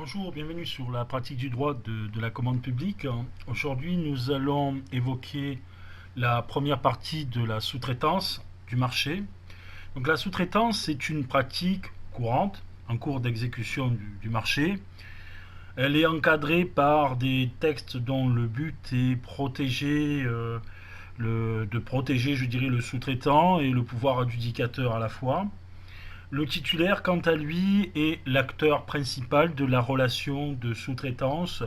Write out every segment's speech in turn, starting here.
Bonjour, bienvenue sur la pratique du droit de la commande publique. Aujourd'hui, nous allons évoquer la première partie de la sous-traitance du marché. Donc, la sous-traitance, c'est une pratique courante en cours d'exécution du marché. Elle est encadrée par des textes dont le but est de protéger, je dirais, le sous-traitant et le pouvoir adjudicateur à la fois. Le titulaire, quant à lui, est l'acteur principal de la relation de sous-traitance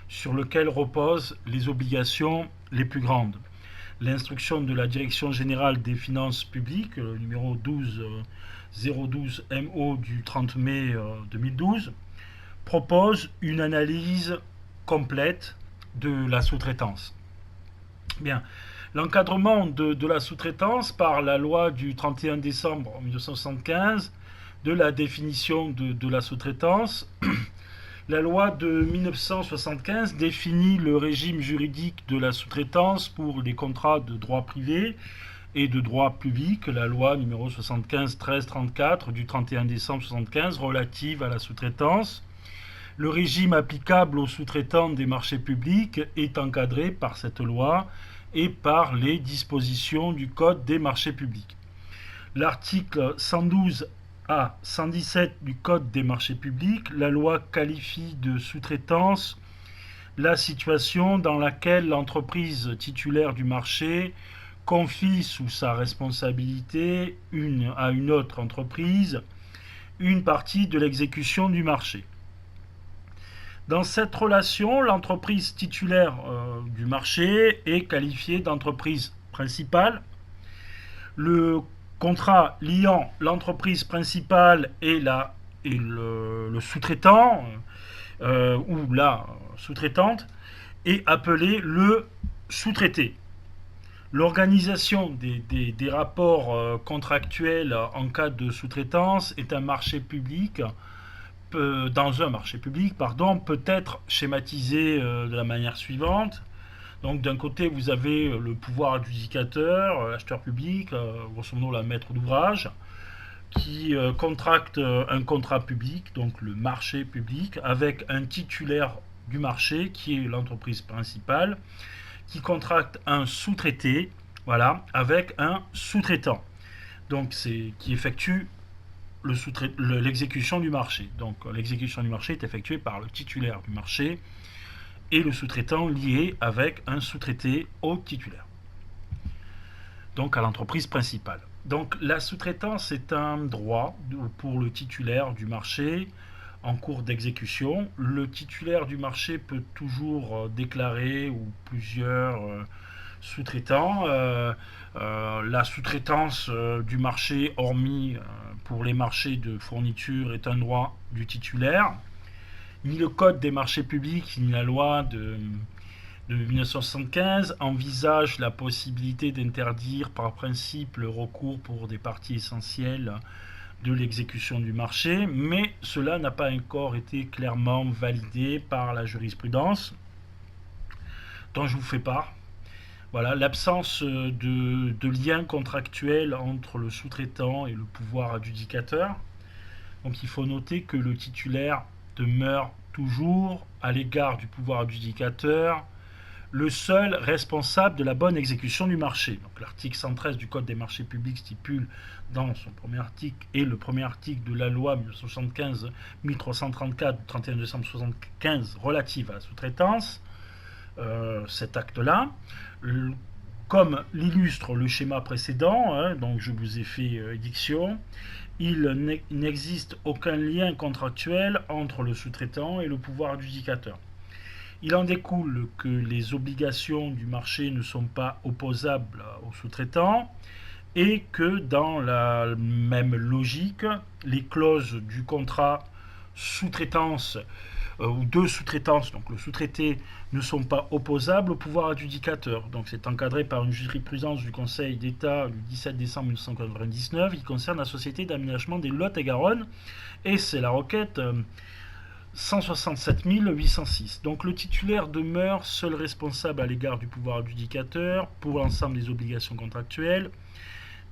sur lequel reposent les obligations les plus grandes. L'instruction de la Direction générale des finances publiques, numéro 012 MO du 30 mai 2012, propose une analyse complète de la sous-traitance. Bien, l'encadrement de la sous-traitance par la loi du 31 décembre 1975 de la définition de la sous-traitance. La loi de 1975 définit le régime juridique de la sous-traitance pour les contrats de droit privé et de droit public, la loi numéro 75-1334 du 31 décembre 1975 relative à la sous-traitance. Le régime applicable aux sous-traitants des marchés publics est encadré par cette loi et par les dispositions du Code des marchés publics. L'article 112 à 117 du Code des marchés publics, la loi qualifie de sous-traitance la situation dans laquelle l'entreprise titulaire du marché confie sous sa responsabilité à une autre entreprise une partie de l'exécution du marché. Dans cette relation, l'entreprise titulaire du marché est qualifiée d'entreprise principale. Le contrat liant l'entreprise principale et le sous-traitant ou la sous-traitante est appelé le sous-traité. L'organisation des rapports contractuels en cas de sous-traitance est un marché public. Dans un marché public, peut être schématisé de la manière suivante. Donc d'un côté, vous avez le pouvoir adjudicateur, l'acheteur public, grosso modo la maître d'ouvrage, qui contracte un contrat public, donc le marché public, avec un titulaire du marché, qui est l'entreprise principale, qui contracte un sous-traité, voilà, avec un sous-traitant, donc qui effectue l'exécution du marché. Donc l'exécution du marché est effectuée par le titulaire du marché et le sous-traitant lié avec un sous-traité au titulaire, donc à l'entreprise principale. Donc la sous-traitance est un droit pour le titulaire du marché en cours d'exécution. Le titulaire du marché peut toujours déclarer ou plusieurs sous-traitants. La sous-traitance du marché, hormis pour les marchés de fourniture, est un droit du titulaire. Ni le Code des marchés publics, ni la loi de 1975 envisagent la possibilité d'interdire par principe le recours pour des parties essentielles de l'exécution du marché, mais cela n'a pas encore été clairement validé par la jurisprudence dont je vous fais part. Voilà, l'absence de lien contractuel entre le sous-traitant et le pouvoir adjudicateur. Donc il faut noter que le titulaire demeure toujours, à l'égard du pouvoir adjudicateur, le seul responsable de la bonne exécution du marché. Donc l'article 113 du Code des marchés publics stipule dans son premier article et le premier article de la loi 1975-1334 du 31 décembre 1975 relative à la sous-traitance, cet acte-là, comme l'illustre le schéma précédent, donc je vous ai fait édiction, il n'existe aucun lien contractuel entre le sous-traitant et le pouvoir adjudicateur. Il en découle que les obligations du marché ne sont pas opposables au sous-traitant et que dans la même logique, les clauses du contrat sous-traitance ou de sous-traitance, donc le sous-traité, ne sont pas opposables au pouvoir adjudicateur. Donc c'est encadré par une jurisprudence du Conseil d'État du 17 décembre 1999 qui concerne la Société d'aménagement des Lot-et-Garonne, et c'est la requête 167 806. Donc le titulaire demeure seul responsable à l'égard du pouvoir adjudicateur pour l'ensemble des obligations contractuelles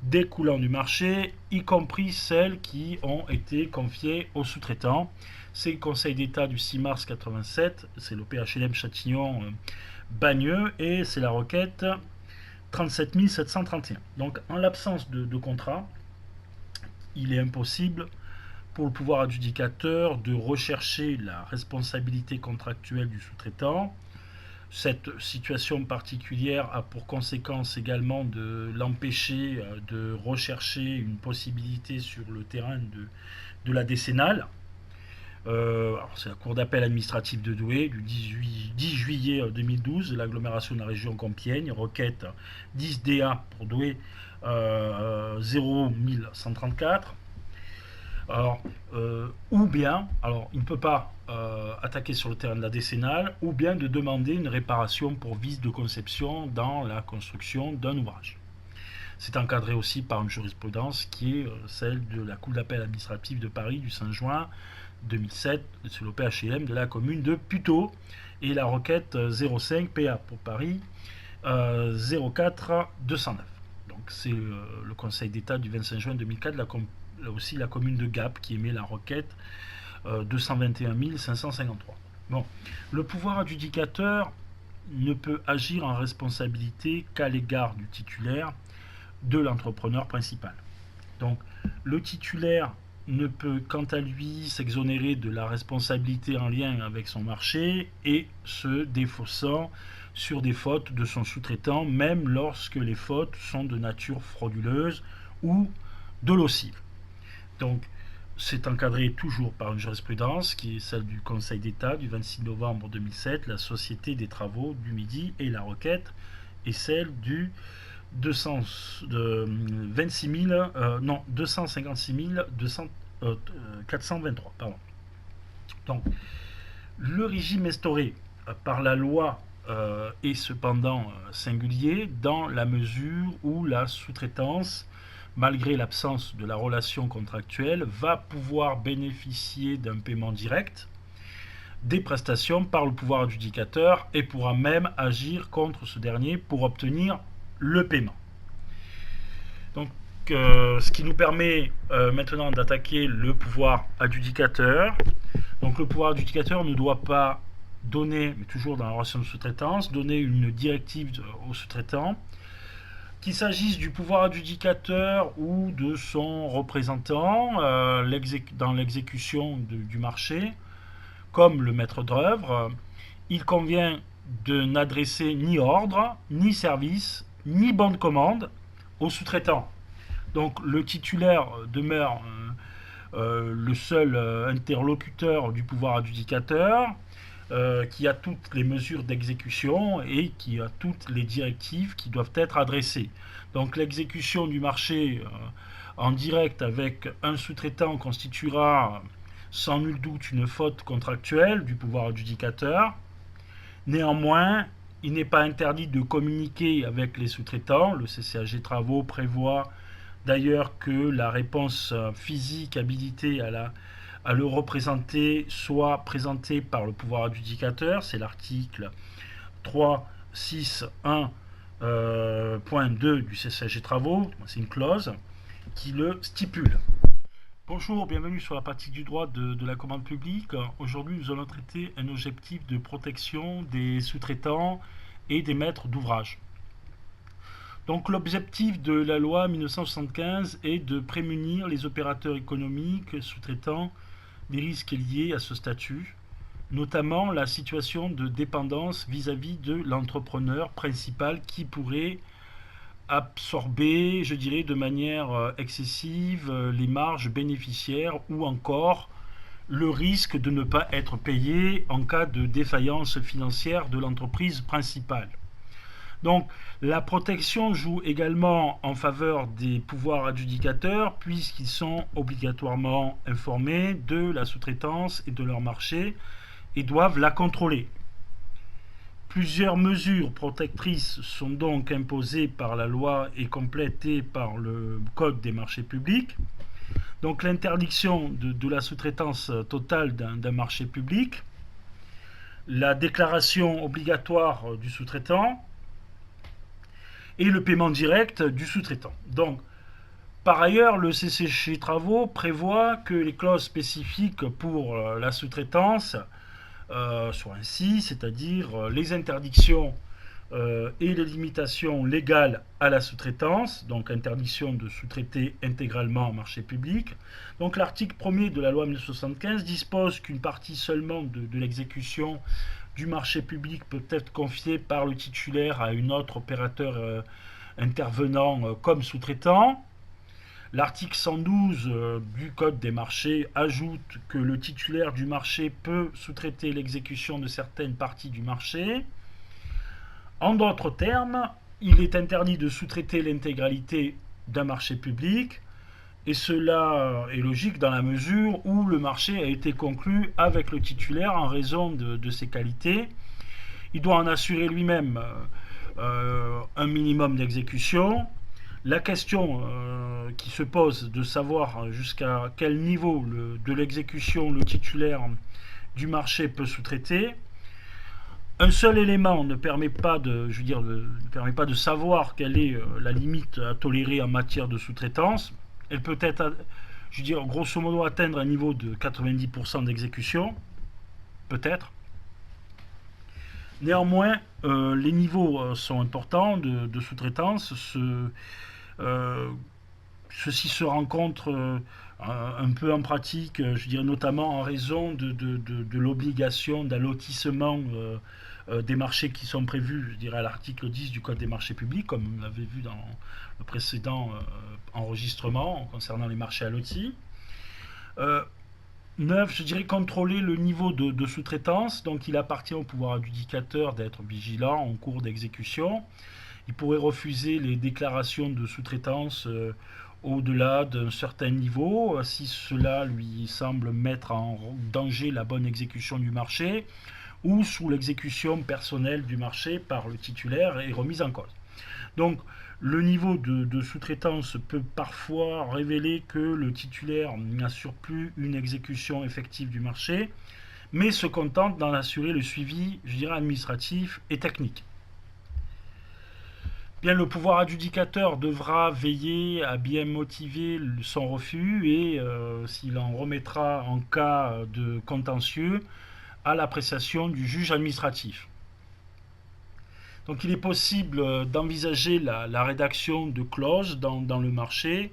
découlant du marché, y compris celles qui ont été confiées aux sous-traitants. C'est le Conseil d'État du 6 mars 87, c'est le PHLM Châtillon Bagneux, et c'est la requête 37 731. Donc en l'absence de contrat, il est impossible pour le pouvoir adjudicateur de rechercher la responsabilité contractuelle du sous-traitant. Cette situation particulière a pour conséquence également de l'empêcher de rechercher une possibilité sur le terrain de la décennale. C'est la Cour d'appel administrative de Douai du 10 juillet 2012, l'agglomération de la région Compiègne, requête 10DA pour Douai 01134. Alors, ou bien, alors il ne peut pas attaquer sur le terrain de la décennale, ou bien de demander une réparation pour vice de conception dans la construction d'un ouvrage. C'est encadré aussi par une jurisprudence qui est celle de la Cour d'appel administrative de Paris du 5 juin 2007 sur le PHLM de la commune de Puteaux, et la requête 05 PA pour Paris 04 209. Donc c'est le Conseil d'État du 25 juin 2004, aussi la commune de Gap qui émet la requête 221 553. Bon, le pouvoir adjudicateur ne peut agir en responsabilité qu'à l'égard du titulaire de l'entrepreneur principal. Donc le titulaire ne peut quant à lui s'exonérer de la responsabilité en lien avec son marché et se défaussant sur des fautes de son sous-traitant, même lorsque les fautes sont de nature frauduleuse ou dolosive. Donc c'est encadré toujours par une jurisprudence qui est celle du Conseil d'État du 26 novembre 2007, la Société des travaux du Midi, et la requête est celle du 256 423. Pardon. Donc, le régime instauré par la loi est cependant singulier dans la mesure où la sous-traitance, malgré l'absence de la relation contractuelle, va pouvoir bénéficier d'un paiement direct des prestations par le pouvoir adjudicateur et pourra même agir contre ce dernier pour obtenir le paiement. Donc, ce qui nous permet maintenant d'attaquer le pouvoir adjudicateur. Donc, le pouvoir adjudicateur ne doit pas donner, mais toujours dans la relation de sous-traitance, donner une directive au sous-traitant, qu'il s'agisse du pouvoir adjudicateur ou de son représentant dans l'exécution du marché, comme le maître d'œuvre. Il convient de n'adresser ni ordre, ni service, ni bon de commande au sous-traitant. Donc le titulaire demeure le seul interlocuteur du pouvoir adjudicateur, qui a toutes les mesures d'exécution et qui a toutes les directives qui doivent être adressées. Donc l'exécution du marché en direct avec un sous-traitant constituera sans nul doute une faute contractuelle du pouvoir adjudicateur. Néanmoins, il n'est pas interdit de communiquer avec les sous-traitants. Le CCAG Travaux prévoit d'ailleurs que la réponse physique habilitée à le représenter soit présentée par le pouvoir adjudicateur. C'est l'article 361.2 du CCAG Travaux. C'est une clause qui le stipule. Bonjour, bienvenue sur la pratique du droit de la commande publique. Aujourd'hui, nous allons traiter un objectif de protection des sous-traitants et des maîtres d'ouvrage. Donc l'objectif de la loi 1975 est de prémunir les opérateurs économiques sous-traitants des risques liés à ce statut, notamment la situation de dépendance vis-à-vis de l'entrepreneur principal qui pourrait absorber, je dirais, de manière excessive les marges bénéficiaires ou encore le risque de ne pas être payé en cas de défaillance financière de l'entreprise principale. Donc la protection joue également en faveur des pouvoirs adjudicateurs puisqu'ils sont obligatoirement informés de la sous-traitance et de leur marché et doivent la contrôler. Plusieurs mesures protectrices sont donc imposées par la loi et complétées par le Code des marchés publics. Donc l'interdiction de la sous-traitance totale d'un marché public, la déclaration obligatoire du sous-traitant et le paiement direct du sous-traitant. Donc Par ailleurs, le CCG Travaux prévoit que les clauses spécifiques pour la sous-traitance soient ainsi, c'est-à-dire les interdictions et les limitations légales à la sous-traitance, donc interdiction de sous-traiter intégralement en marché public. Donc l'article 1er de la loi 1975 dispose qu'une partie seulement de l'exécution du marché public peut être confiée par le titulaire à un autre opérateur intervenant comme sous-traitant. L'article 112 du Code des marchés ajoute que le titulaire du marché peut sous-traiter l'exécution de certaines parties du marché. En d'autres termes, il est interdit de sous-traiter l'intégralité d'un marché public, et cela est logique dans la mesure où le marché a été conclu avec le titulaire en raison de ses qualités. Il doit en assurer lui-même un minimum d'exécution. La question qui se pose de savoir jusqu'à quel niveau de l'exécution le titulaire du marché peut sous-traiter. Un seul élément ne permet pas ne permet pas de savoir quelle est la limite à tolérer en matière de sous-traitance. Elle peut être, grosso modo, atteindre un niveau de 90% d'exécution, peut-être. Néanmoins, les niveaux sont importants de sous-traitance. Ceci se rencontre un peu en pratique, notamment en raison de l'obligation d'allotissement des marchés qui sont prévus, à l'article 10 du Code des marchés publics, comme on l'avait vu dans le précédent enregistrement concernant les marchés allotis. 9, contrôler le niveau de sous-traitance. Donc il appartient au pouvoir adjudicateur d'être vigilant en cours d'exécution. Il pourrait refuser les déclarations de sous-traitance au-delà d'un certain niveau, si cela lui semble mettre en danger la bonne exécution du marché, ou sous l'exécution personnelle du marché par le titulaire est remise en cause. Donc le niveau de sous-traitance peut parfois révéler que le titulaire n'assure plus une exécution effective du marché, mais se contente d'en assurer le suivi, administratif et technique. Bien, le pouvoir adjudicateur devra veiller à bien motiver son refus et s'il en remettra en cas de contentieux à l'appréciation du juge administratif. Donc il est possible d'envisager la rédaction de clauses dans le marché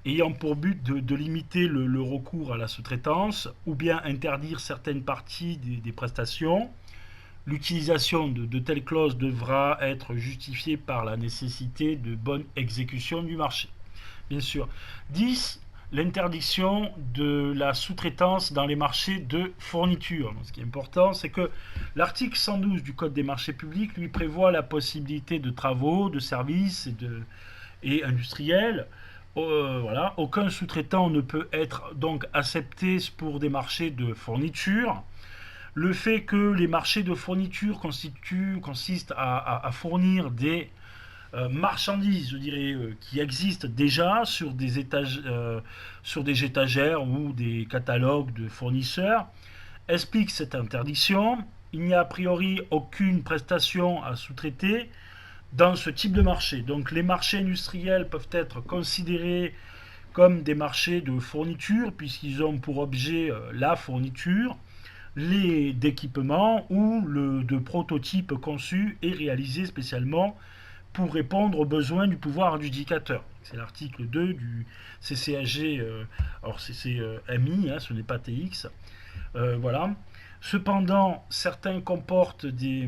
ayant pour but de limiter le recours à la sous-traitance ou bien interdire certaines parties des prestations. L'utilisation de telles clauses devra être justifiée par la nécessité de bonne exécution du marché. Bien sûr. 10. L'interdiction de la sous-traitance dans les marchés de fourniture. Ce qui est important, c'est que l'article 112 du Code des marchés publics lui prévoit la possibilité de travaux, de services et industriels. Voilà. Aucun sous-traitant ne peut être donc accepté pour des marchés de fourniture. Le fait que les marchés de fourniture consistent à fournir des marchandises, qui existent déjà sur des étagères ou des catalogues de fournisseurs, explique cette interdiction. Il n'y a a priori aucune prestation à sous-traiter dans ce type de marché. Donc les marchés industriels peuvent être considérés comme des marchés de fourniture puisqu'ils ont pour objet la fourniture d'équipements ou de prototypes conçus et réalisés spécialement pour répondre aux besoins du pouvoir adjudicateur. C'est l'article 2 du CCAG, alors c'est MI, ce n'est pas TX. Voilà. Cependant, certains comportent des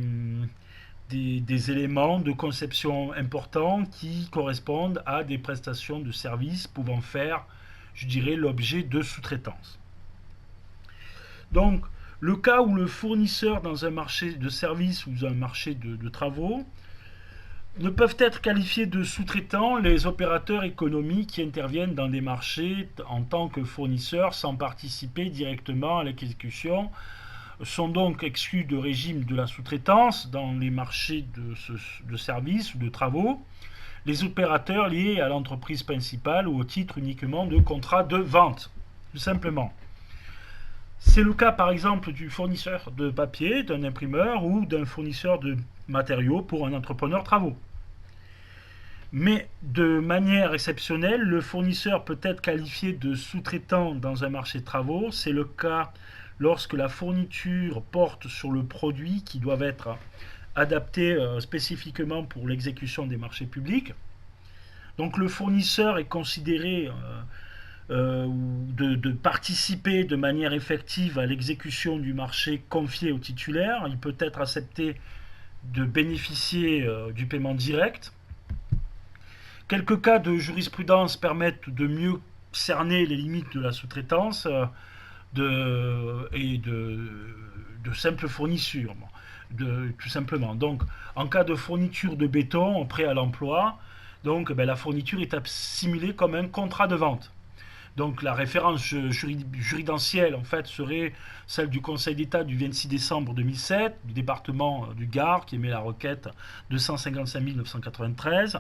éléments de conception importants qui correspondent à des prestations de services pouvant faire, l'objet de sous-traitance. Donc, le cas où le fournisseur dans un marché de services ou un marché de travaux ne peuvent être qualifiés de sous-traitants les opérateurs économiques qui interviennent dans des marchés en tant que fournisseurs sans participer directement à l'exécution sont donc exclus de régime de la sous-traitance dans les marchés de services ou de travaux les opérateurs liés à l'entreprise principale ou au titre uniquement de contrat de vente, tout simplement. C'est le cas par exemple du fournisseur de papier, d'un imprimeur ou d'un fournisseur de matériaux pour un entrepreneur travaux. Mais de manière exceptionnelle, le fournisseur peut être qualifié de sous-traitant dans un marché de travaux. C'est le cas lorsque la fourniture porte sur le produit qui doivent être adaptés spécifiquement pour l'exécution des marchés publics. Donc le fournisseur est considéré de participer de manière effective à l'exécution du marché confié au titulaire. Il peut être accepté de bénéficier du paiement direct. Quelques cas de jurisprudence permettent de mieux cerner les limites de la sous-traitance et de simple fourniture, tout simplement. Donc, en cas de fourniture de béton en prêt à l'emploi, donc la fourniture est assimilée comme un contrat de vente. Donc la référence juridentielle en fait serait celle du Conseil d'État du 26 décembre 2007 du département du Gard qui émet la requête 255 993.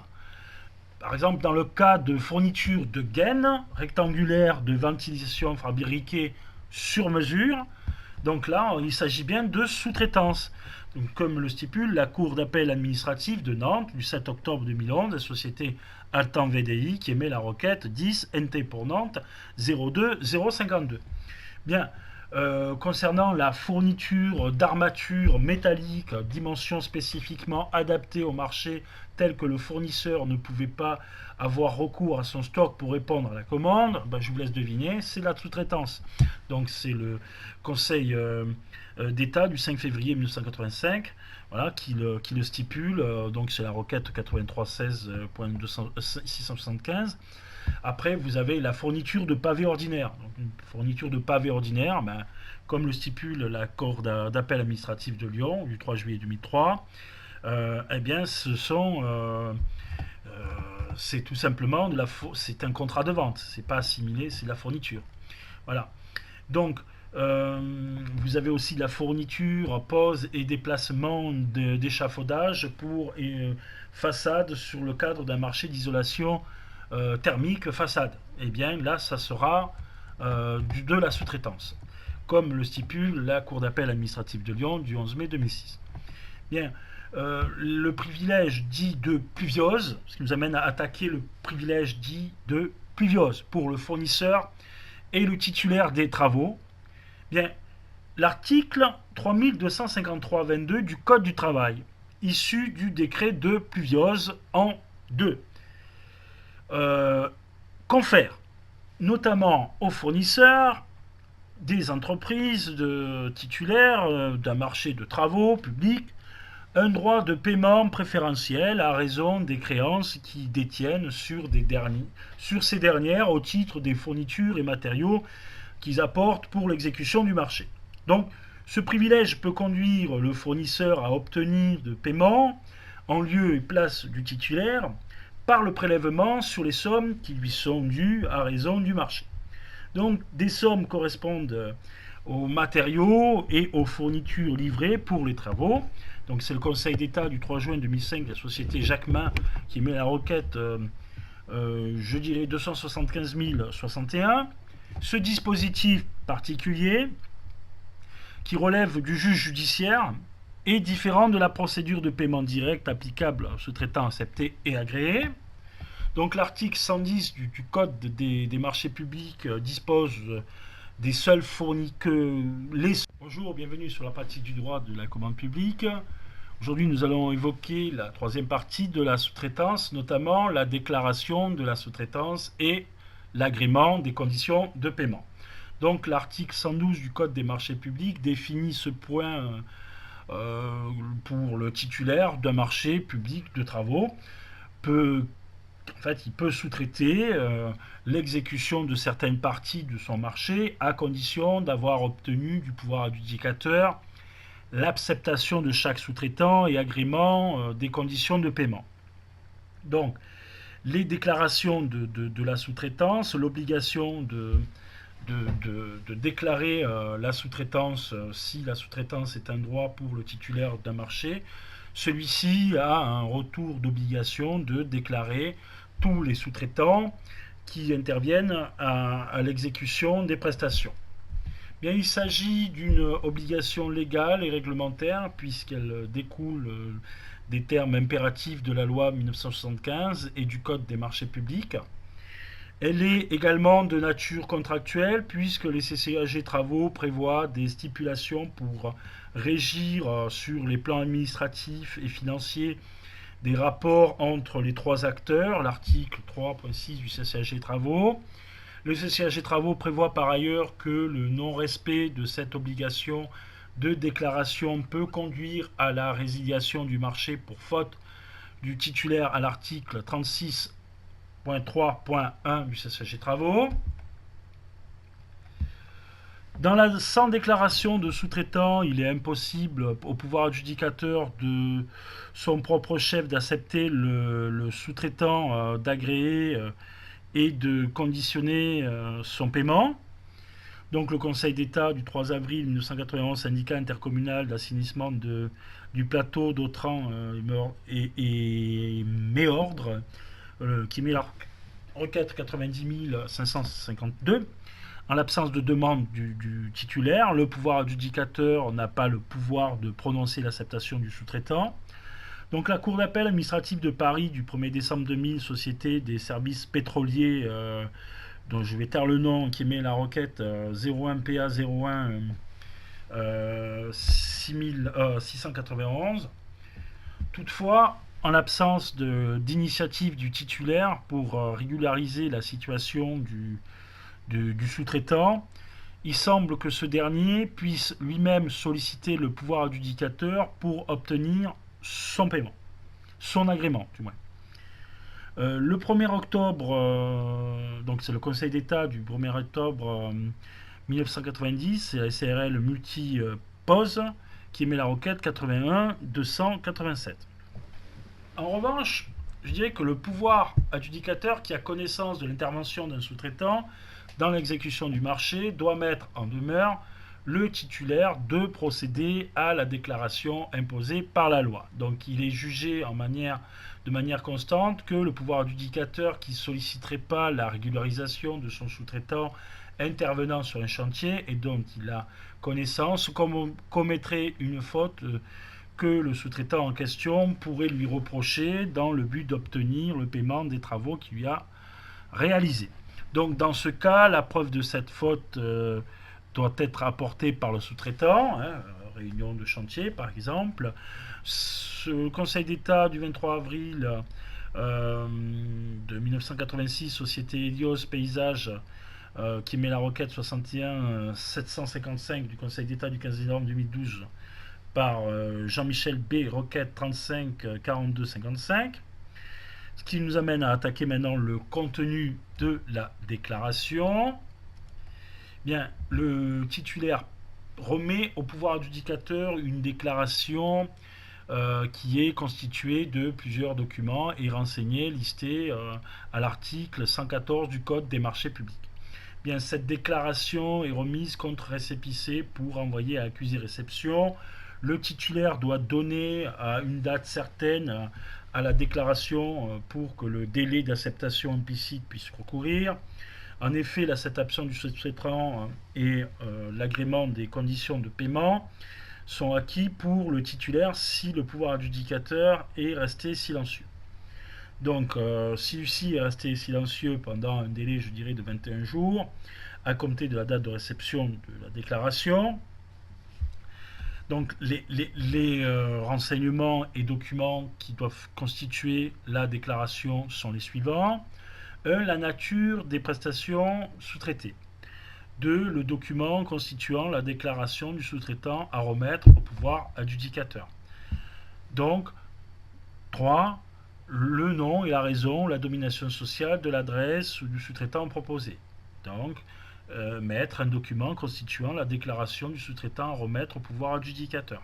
Par exemple, dans le cas de fourniture de gaines rectangulaires de ventilation fabriquées sur mesure, donc là, il s'agit bien de sous-traitance. Donc, comme le stipule la Cour d'appel administrative de Nantes du 7 octobre 2011, la société Altan VDI qui émet la requête 10 NT pour Nantes 02 052. Bien, concernant la fourniture d'armature métallique, dimension spécifiquement adaptée au marché tel que le fournisseur ne pouvait pas avoir recours à son stock pour répondre à la commande, je vous laisse deviner, c'est la sous-traitance. Donc c'est le Conseil d'État du 5 février 1985 voilà, qui le stipule, donc c'est la requête 8316.675. Après, vous avez la fourniture de pavés ordinaires. Donc, une fourniture de pavés ordinaires, comme le stipule la Cour d'appel administratif de Lyon du 3 juillet 2003, eh bien, c'est tout simplement c'est un contrat de vente. C'est pas assimilé, c'est de la fourniture. Voilà. Donc, vous avez aussi la fourniture, pose et déplacement d'échafaudage pour façade sur le cadre d'un marché d'isolation thermique façade. Et bien là, ça sera de la sous-traitance, comme le stipule la Cour d'appel administrative de Lyon du 11 mai 2006. Bien, le privilège dit de pluviose, ce qui nous amène à attaquer le privilège dit de pluviose pour le fournisseur et le titulaire des travaux. Bien, l'article 3253-22 du Code du travail, issu du décret de pluviose en 2, confère notamment aux fournisseurs des entreprises titulaires d'un marché de travaux publics un droit de paiement préférentiel à raison des créances qu'ils détiennent sur ces dernières au titre des fournitures et matériaux qu'ils apportent pour l'exécution du marché. Donc, ce privilège peut conduire le fournisseur à obtenir de paiement en lieu et place du titulaire par le prélèvement sur les sommes qui lui sont dues à raison du marché. Donc, des sommes correspondent aux matériaux et aux fournitures livrées pour les travaux. Donc, c'est le Conseil d'État du 3 juin 2005 de la société Jacquemin qui met la requête, 275 061. Ce dispositif particulier, qui relève du juge judiciaire, est différent de la procédure de paiement direct applicable aux sous-traitants acceptés et agréés. Donc l'article 110 du Code des marchés publics dispose des seuls fournis que les... Bonjour, bienvenue sur la pratique du droit de la commande publique. Aujourd'hui, nous allons évoquer la troisième partie de la sous-traitance, notamment la déclaration de la sous-traitance et l'agrément des conditions de paiement. Donc l'article 112 du Code des marchés publics définit ce point pour le titulaire d'un marché public de travaux. Il peut sous-traiter l'exécution de certaines parties de son marché à condition d'avoir obtenu du pouvoir adjudicateur l'acceptation de chaque sous-traitant et agrément des conditions de paiement. Donc, les déclarations de la sous-traitance, l'obligation de déclarer la sous-traitance si la sous-traitance est un droit pour le titulaire d'un marché, celui-ci a un retour d'obligation de déclarer tous les sous-traitants qui interviennent à l'exécution des prestations. Bien, il s'agit d'une obligation légale et réglementaire puisqu'elle découle des termes impératifs de la loi 1975 et du Code des marchés publics. Elle est également de nature contractuelle puisque les CCAG travaux prévoient des stipulations pour régir sur les plans administratifs et financiers des rapports entre les trois acteurs, l'article 3.6 du CCAG travaux. Le CCAG travaux prévoit par ailleurs que le non-respect de cette obligation de déclaration peut conduire à la résiliation du marché pour faute du titulaire à l'article 36.3.1 du CCAG travaux. Sans déclaration de sous-traitant, il est impossible au pouvoir adjudicateur de son propre chef d'accepter le sous-traitant d'agréer et de conditionner son paiement. Donc le Conseil d'État du 3 avril 1991, syndicat intercommunal d'assainissement du plateau d'Autran et Méordre, qui met la requête 90 552. En l'absence de demande du titulaire, le pouvoir adjudicateur n'a pas le pouvoir de prononcer l'acceptation du sous-traitant. Donc la Cour d'appel administrative de Paris du 1er décembre 2000, Société des services pétroliers, dont je vais taire le nom, qui émet la requête 01 PA 01 691. Toutefois, en l'absence d'initiative du titulaire pour régulariser la situation du sous-traitant, il semble que ce dernier puisse lui-même solliciter le pouvoir adjudicateur pour obtenir son paiement, son agrément du moins. Le 1er octobre, donc c'est le Conseil d'État du 1er octobre 1990, c'est la SARL Multi-Pose qui émet la requête 81 287. En revanche, je dirais que le pouvoir adjudicateur qui a connaissance de l'intervention d'un sous-traitant dans l'exécution du marché doit mettre en demeure le titulaire de procéder à la déclaration imposée par la loi. Donc il est jugé de manière constante que le pouvoir adjudicateur qui ne solliciterait pas la régularisation de son sous-traitant intervenant sur un chantier et dont il a connaissance commettrait une faute que le sous-traitant en question pourrait lui reprocher dans le but d'obtenir le paiement des travaux qu'il lui a réalisés. Donc dans ce cas, la preuve de cette faute doit être apportée par le sous-traitant, réunion de chantier par exemple. Le Conseil d'État du 23 avril de 1986, Société Helios Paysage, qui met la requête 61 755 du Conseil d'État du 15 novembre 2012 par Jean-Michel B, requête 35 42 55. Ce qui nous amène à attaquer maintenant le contenu de la déclaration. Bien, le titulaire remet au pouvoir adjudicateur une déclaration qui est constituée de plusieurs documents et renseignés, listés à l'article 114 du Code des marchés publics. Bien, cette déclaration est remise contre récépissé pour envoyer à accusé réception. Le titulaire doit donner à une date certaine à la déclaration pour que le délai d'acceptation implicite puisse recourir. En effet, l'acceptation du sous-traitant et l'agrément des conditions de paiement sont acquis pour le titulaire si le pouvoir adjudicateur est resté silencieux. Donc, si celui-ci est resté silencieux pendant un délai, je dirais, de 21 jours, à compter de la date de réception de la déclaration. Donc, les renseignements et documents qui doivent constituer la déclaration sont les suivants. 1. La nature des prestations sous-traitées. 2. Le document constituant la déclaration du sous-traitant à remettre au pouvoir adjudicateur. Donc, 3. Le nom et la raison, la domination sociale de l'adresse du sous-traitant proposé. Donc, mettre un document constituant la déclaration du sous-traitant à remettre au pouvoir adjudicateur.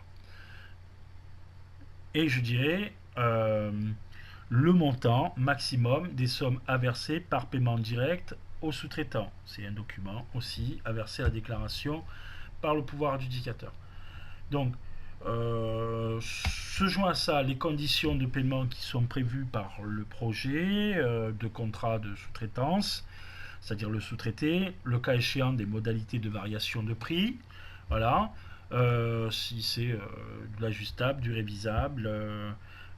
Et je dirais le montant maximum des sommes à verser par paiement direct au sous-traitant. C'est un document aussi à verser à la déclaration par le pouvoir adjudicateur. Donc, se joint à ça les conditions de paiement qui sont prévues par le projet de contrat de sous-traitance, c'est-à-dire le sous-traité, le cas échéant des modalités de variation de prix, voilà, si c'est de l'ajustable, du révisable,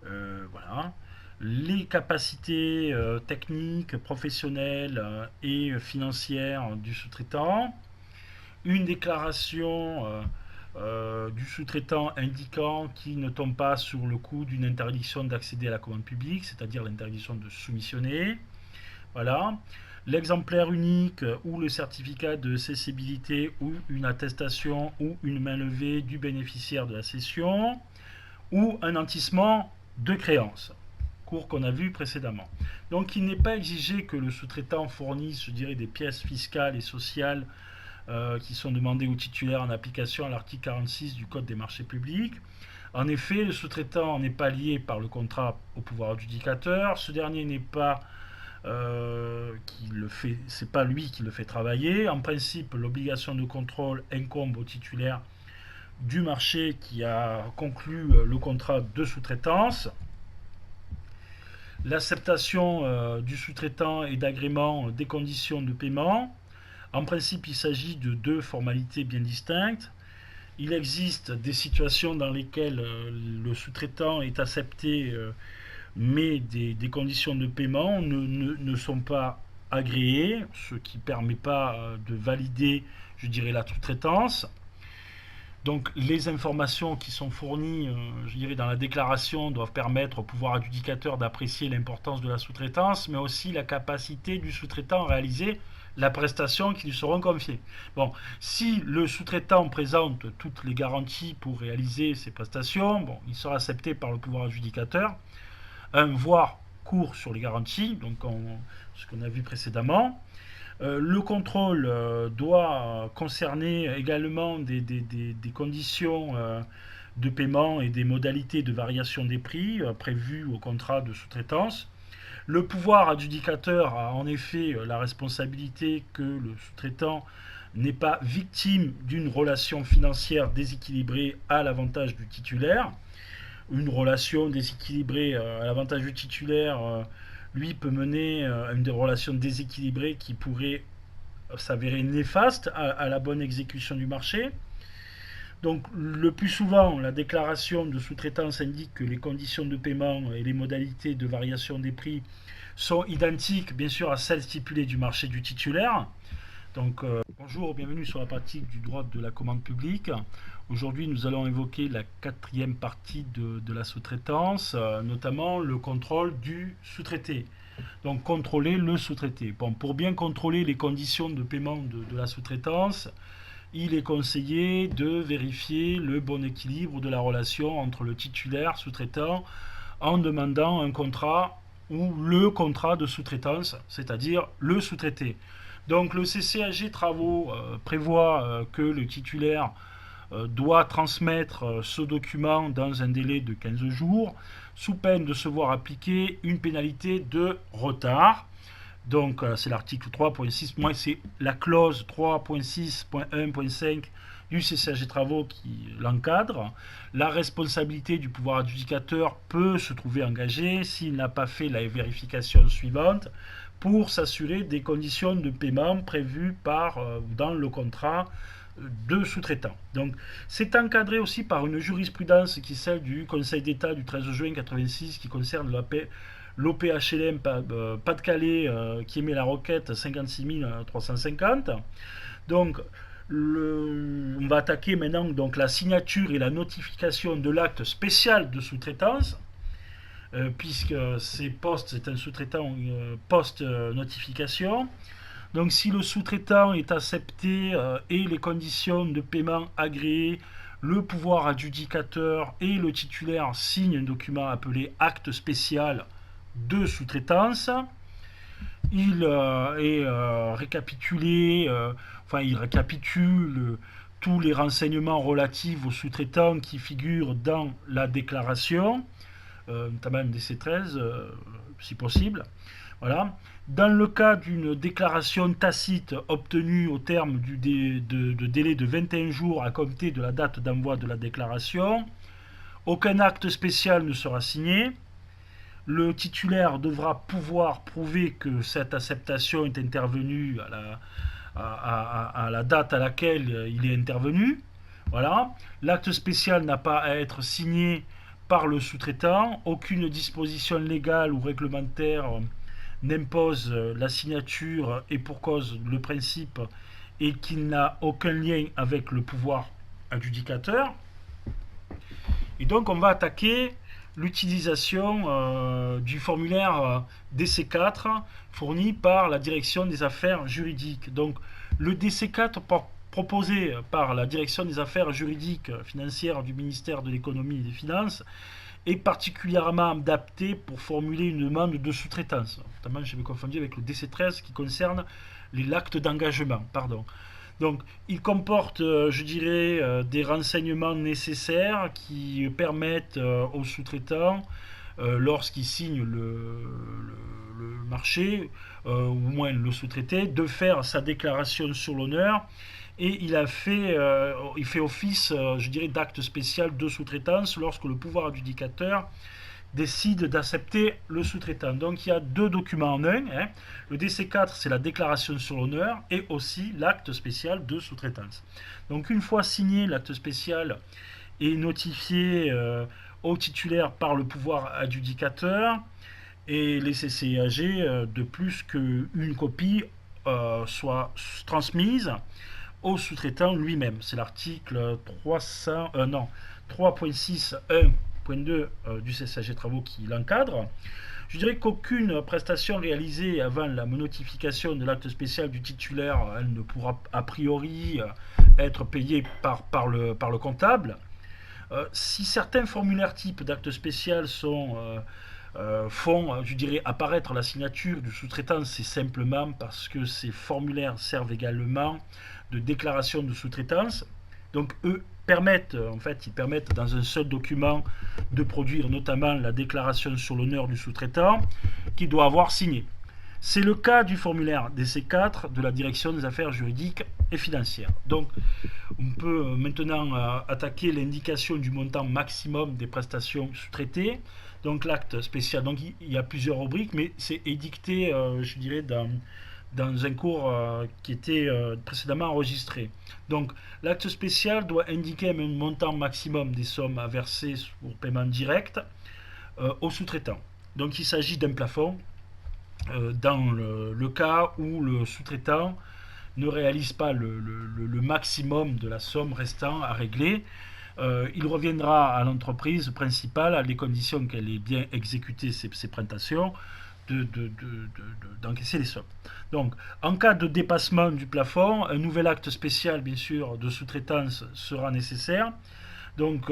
Voilà. Les capacités techniques, professionnelles et financières du sous-traitant, une déclaration du sous-traitant indiquant qu'il ne tombe pas sur le coup d'une interdiction d'accéder à la commande publique, c'est-à-dire l'interdiction de soumissionner. Voilà. L'exemplaire unique ou le certificat de cessibilité ou une attestation ou une main levée du bénéficiaire de la cession ou un nantissement de créance, cours qu'on a vu précédemment. Donc il n'est pas exigé que le sous-traitant fournisse, je dirais, des pièces fiscales et sociales qui sont demandées au titulaire en application à l'article 46 du Code des marchés publics. En effet, le sous-traitant n'est pas lié par le contrat au pouvoir adjudicateur. Ce dernier n'est pas c'est pas lui qui le fait travailler. En principe, l'obligation de contrôle incombe au titulaire du marché qui a conclu le contrat de sous-traitance. L'acceptation du sous-traitant et d'agrément des conditions de paiement. En principe, il s'agit de deux formalités bien distinctes. Il existe des situations dans lesquelles le sous-traitant est accepté, mais des conditions de paiement ne sont pas agréées, ce qui ne permet pas de valider, je dirais, la sous-traitance. Donc les informations qui sont fournies, je dirais, dans la déclaration doivent permettre au pouvoir adjudicateur d'apprécier l'importance de la sous-traitance, mais aussi la capacité du sous-traitant à réaliser la prestation qui lui seront confiées. Bon, si le sous-traitant présente toutes les garanties pour réaliser ces prestations, bon, il sera accepté par le pouvoir adjudicateur, voire court sur les garanties, donc ce qu'on a vu précédemment. Le contrôle doit concerner également des conditions de paiement et des modalités de variation des prix prévues au contrat de sous-traitance. Le pouvoir adjudicateur a en effet la responsabilité que le sous-traitant n'est pas victime d'une relation financière déséquilibrée à l'avantage du titulaire. Une relation déséquilibrée à l'avantage du titulaire, lui, peut mener à une relation déséquilibrée qui pourrait s'avérer néfaste à la bonne exécution du marché. Donc le plus souvent, la déclaration de sous-traitance indique que les conditions de paiement et les modalités de variation des prix sont identiques, bien sûr, à celles stipulées du marché du titulaire. Donc bonjour, bienvenue sur la pratique du droit de la commande publique. Aujourd'hui, nous allons évoquer la quatrième partie de la sous-traitance, notamment le contrôle du sous-traité. Donc contrôler le sous-traité. Bon, pour bien contrôler les conditions de paiement de la sous-traitance, il est conseillé de vérifier le bon équilibre de la relation entre le titulaire sous-traitant en demandant un contrat ou le contrat de sous-traitance, c'est-à-dire le sous-traité. Donc le CCAG Travaux prévoit que le titulaire doit transmettre ce document dans un délai de 15 jours, sous peine de se voir appliquer une pénalité de retard. Donc c'est l'article 3.6, moi c'est la clause 3.6.1.5 du CCAG Travaux qui l'encadre. La responsabilité du pouvoir adjudicateur peut se trouver engagée s'il n'a pas fait la vérification suivante pour s'assurer des conditions de paiement prévues dans le contrat de sous-traitants. Donc c'est encadré aussi par une jurisprudence qui est celle du Conseil d'État du 13 juin 86 qui concerne l'OPHLM Pas-de-Calais qui émet la requête 56 350. Donc on va attaquer maintenant donc, la signature et la notification de l'acte spécial de sous-traitance, puisque c'est un sous-traitant post-notification. Donc si le sous-traitant est accepté et les conditions de paiement agréées, le pouvoir adjudicateur et le titulaire signent un document appelé acte spécial de sous-traitance. Il est récapitulé, il récapitule tous les renseignements relatifs aux sous-traitants qui figurent dans la déclaration, notamment DC13 si possible. Voilà. Dans le cas d'une déclaration tacite obtenue au terme de délai de 21 jours à compter de la date d'envoi de la déclaration, aucun acte spécial ne sera signé. Le titulaire devra pouvoir prouver que cette acceptation est intervenue à la date à laquelle il est intervenu. Voilà. L'acte spécial n'a pas à être signé par le sous-traitant. Aucune disposition légale ou réglementaire n'impose la signature, et pour cause, le principe est qu'il n'a aucun lien avec le pouvoir adjudicateur. Et donc on va attaquer l'utilisation du formulaire DC4 fourni par la direction des affaires juridiques. Donc le DC4 proposé par la direction des affaires juridiques financières du ministère de l'économie et des finances est particulièrement adapté pour formuler une demande de sous-traitance. Notamment, je vais confondu avec le DC13 qui concerne l'acte d'engagement. Donc, il comporte, je dirais, des renseignements nécessaires qui permettent aux sous-traitants, lorsqu'ils signent le marché, ou au moins le sous-traité, de faire sa déclaration sur l'honneur. Et il fait office, je dirais, d'acte spécial de sous-traitance lorsque le pouvoir adjudicateur décide d'accepter le sous-traitant. Donc il y a deux documents en un. Le DC4, c'est la déclaration sur l'honneur, et aussi l'acte spécial de sous-traitance. Donc une fois signé, l'acte spécial est notifié au titulaire par le pouvoir adjudicateur, et les CCAG de plus qu'une copie soit transmise au sous-traitant lui-même. C'est l'article 3.6.1.2 du CCAG Travaux qui l'encadre. Je dirais qu'aucune prestation réalisée avant la notification de l'acte spécial du titulaire, elle ne pourra a priori être payée par le comptable. Si certains formulaires types d'acte spécial font, je dirais, apparaître la signature du sous-traitant, c'est simplement parce que ces formulaires servent également de déclaration de sous-traitance. Donc eux permettent dans un seul document de produire notamment la déclaration sur l'honneur du sous-traitant qui doit avoir signé. C'est le cas du formulaire DC4 de la direction des affaires juridiques et financières. Donc on peut maintenant attaquer l'indication du montant maximum des prestations sous-traitées. Donc l'acte spécial, donc il y a plusieurs rubriques, mais c'est édicté, je dirais, dans un cours qui était précédemment enregistré. Donc l'acte spécial doit indiquer un montant maximum des sommes à verser pour paiement direct au sous-traitant. Donc il s'agit d'un plafond dans le cas où le sous-traitant ne réalise pas le maximum de la somme restant à régler. Il reviendra à l'entreprise principale, à les conditions qu'elle ait bien exécuté ses prestations, d'encaisser les sommes. Donc, en cas de dépassement du plafond, un nouvel acte spécial, bien sûr, de sous-traitance sera nécessaire. Donc,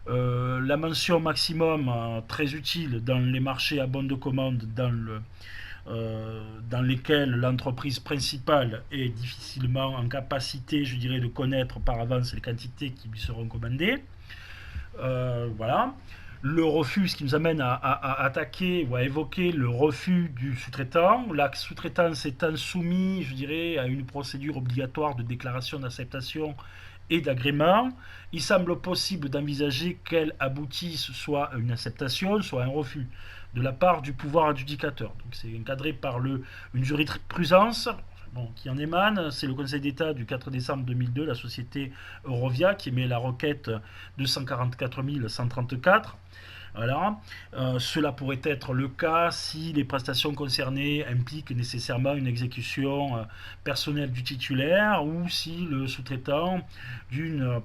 la mention maximum, très utile dans les marchés à bon de commande, dans lesquels l'entreprise principale est difficilement en capacité, je dirais, de connaître par avance les quantités qui lui seront commandées. Voilà. Le refus, ce qui nous amène à attaquer ou à évoquer le refus du sous-traitant. La sous-traitance étant soumise, je dirais, à une procédure obligatoire de déclaration d'acceptation et d'agrément, il semble possible d'envisager qu'elle aboutisse soit à une acceptation, soit à un refus de la part du pouvoir adjudicateur. Donc c'est encadré par une jurisprudence qui en émane. C'est le Conseil d'État du 4 décembre 2002, la société Eurovia, qui émet la requête 244 134. Voilà. Cela pourrait être le cas si les prestations concernées impliquent nécessairement une exécution personnelle du titulaire, ou si le sous-traitant ne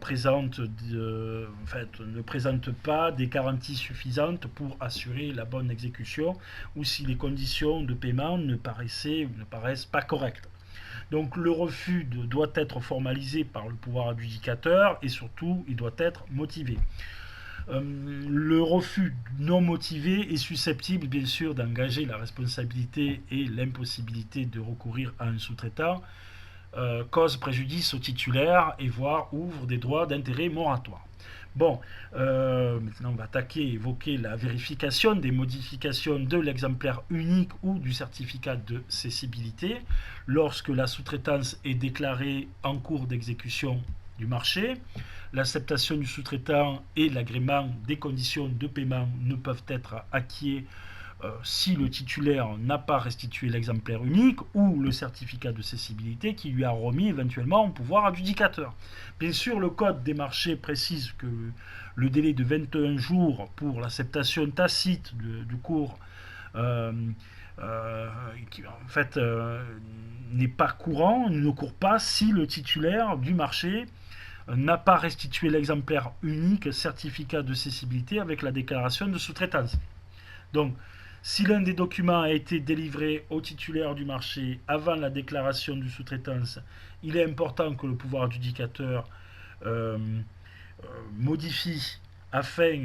présente pas des garanties suffisantes pour assurer la bonne exécution, ou si les conditions de paiement ne paraissent pas correctes. Donc le refus doit être formalisé par le pouvoir adjudicateur, et surtout il doit être motivé. Le refus non motivé est susceptible, bien sûr, d'engager la responsabilité et l'impossibilité de recourir à un sous-traitant, cause préjudice au titulaire et voire ouvre des droits d'intérêt moratoires. Bon, maintenant on va évoquer la vérification des modifications de l'exemplaire unique ou du certificat de cessibilité lorsque la sous-traitance est déclarée en cours d'exécution du marché. L'acceptation du sous-traitant et l'agrément des conditions de paiement ne peuvent être acquis si le titulaire n'a pas restitué l'exemplaire unique ou le certificat de cessibilité qui lui a remis éventuellement au pouvoir adjudicateur. Bien sûr, le code des marchés précise que le délai de 21 jours pour l'acceptation tacite du cours qui en fait n'est pas courant, ne court pas si le titulaire du marché n'a pas restitué l'exemplaire unique certificat de cessibilité avec la déclaration de sous-traitance. Donc, si l'un des documents a été délivré au titulaire du marché avant la déclaration de sous-traitance, il est important que le pouvoir adjudicateur euh, modifie afin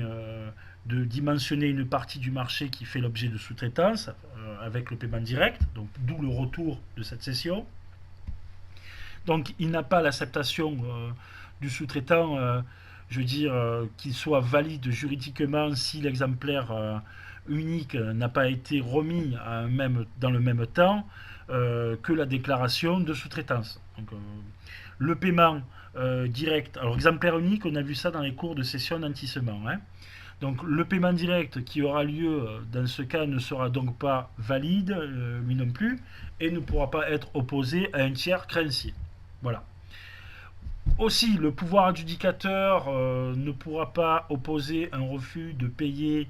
de dimensionner une partie du marché qui fait l'objet de sous-traitance avec le paiement direct, donc d'où le retour de cette session. Donc il n'a pas l'acceptation du sous-traitant, je veux dire, qu'il soit valide juridiquement si l'exemplaire unique n'a pas été remis dans le même temps que la déclaration de sous-traitance. Donc, le paiement direct, alors exemplaire unique, on a vu ça dans les cours de cession nantissement. Donc le paiement direct qui aura lieu dans ce cas ne sera donc pas valide, lui non plus, et ne pourra pas être opposé à un tiers créancier. Voilà. Aussi, le pouvoir adjudicateur ne pourra pas opposer un refus de payer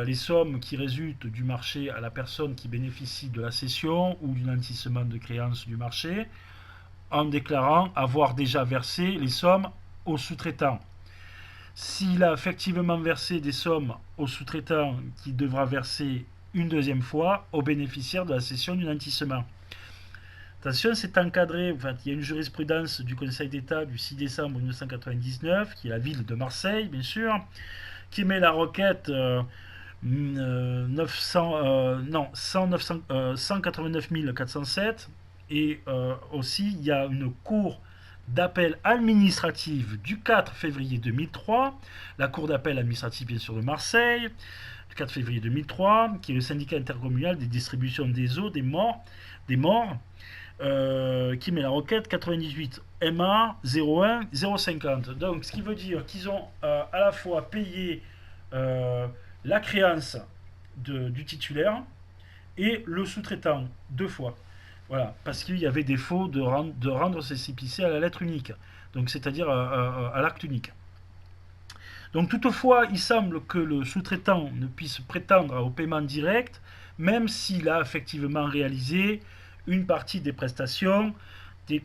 les sommes qui résultent du marché à la personne qui bénéficie de la cession ou du nantissement de créances du marché en déclarant avoir déjà versé les sommes au sous-traitant. S'il a effectivement versé des sommes au sous-traitant qui devra verser une deuxième fois aux bénéficiaires de la cession du nantissement. Attention, c'est encadré, enfin, il y a une jurisprudence du Conseil d'État du 6 décembre 1999, qui est la ville de Marseille, bien sûr, qui met la requête 189 407, et aussi il y a une cour d'appel administrative du 4 février 2003, la cour d'appel administrative bien sûr de Marseille, le 4 février 2003, qui est le syndicat intercommunal des distributions des eaux des morts, qui met la requête 98 MA 01 050. Donc ce qui veut dire qu'ils ont à la fois payé la créance du titulaire et le sous-traitant deux fois. Voilà, parce qu'il y avait défaut de rendre ces CPC à la lettre unique, donc c'est-à-dire à l'acte unique. Donc toutefois, il semble que le sous-traitant ne puisse prétendre au paiement direct, même s'il a effectivement réalisé une partie des prestations, dès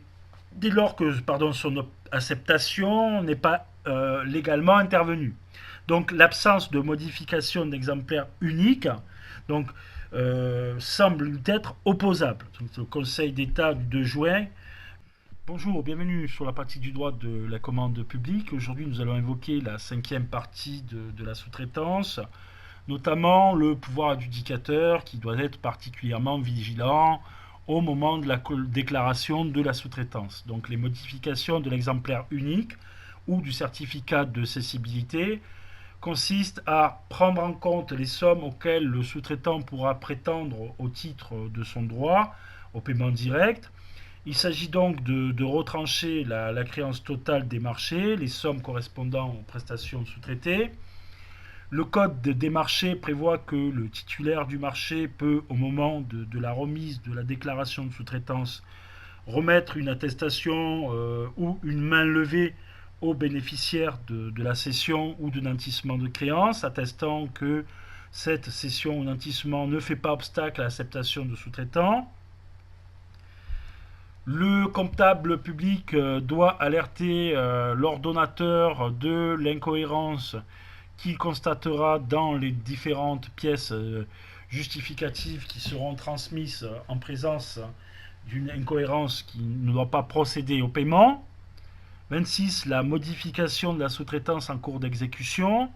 lors que son acceptation n'est pas légalement intervenue. Donc l'absence de modification d'exemplaire unique semble lui être opposable. Donc, le Conseil d'État du 2 juin. Bonjour, bienvenue sur la partie du droit de la commande publique. Aujourd'hui, nous allons évoquer la cinquième partie de la sous-traitance, notamment le pouvoir adjudicateur qui doit être particulièrement vigilant au moment de la déclaration de la sous-traitance. Donc les modifications de l'exemplaire unique ou du certificat de cessibilité consistent à prendre en compte les sommes auxquelles le sous-traitant pourra prétendre au titre de son droit au paiement direct. Il s'agit donc de retrancher la créance totale des marchés, les sommes correspondant aux prestations sous-traitées. Le code des marchés prévoit que le titulaire du marché peut, au moment de la remise de la déclaration de sous-traitance, remettre une attestation ou une main levée aux bénéficiaires de la cession ou de nantissement de créances, attestant que cette cession ou nantissement ne fait pas obstacle à l'acceptation de sous-traitant. Le comptable public doit alerter l'ordonnateur de l'incohérence qu'il constatera dans les différentes pièces justificatives qui seront transmises en présence d'une incohérence qui ne doit pas procéder au paiement. 26. La modification de la sous-traitance en cours d'exécution.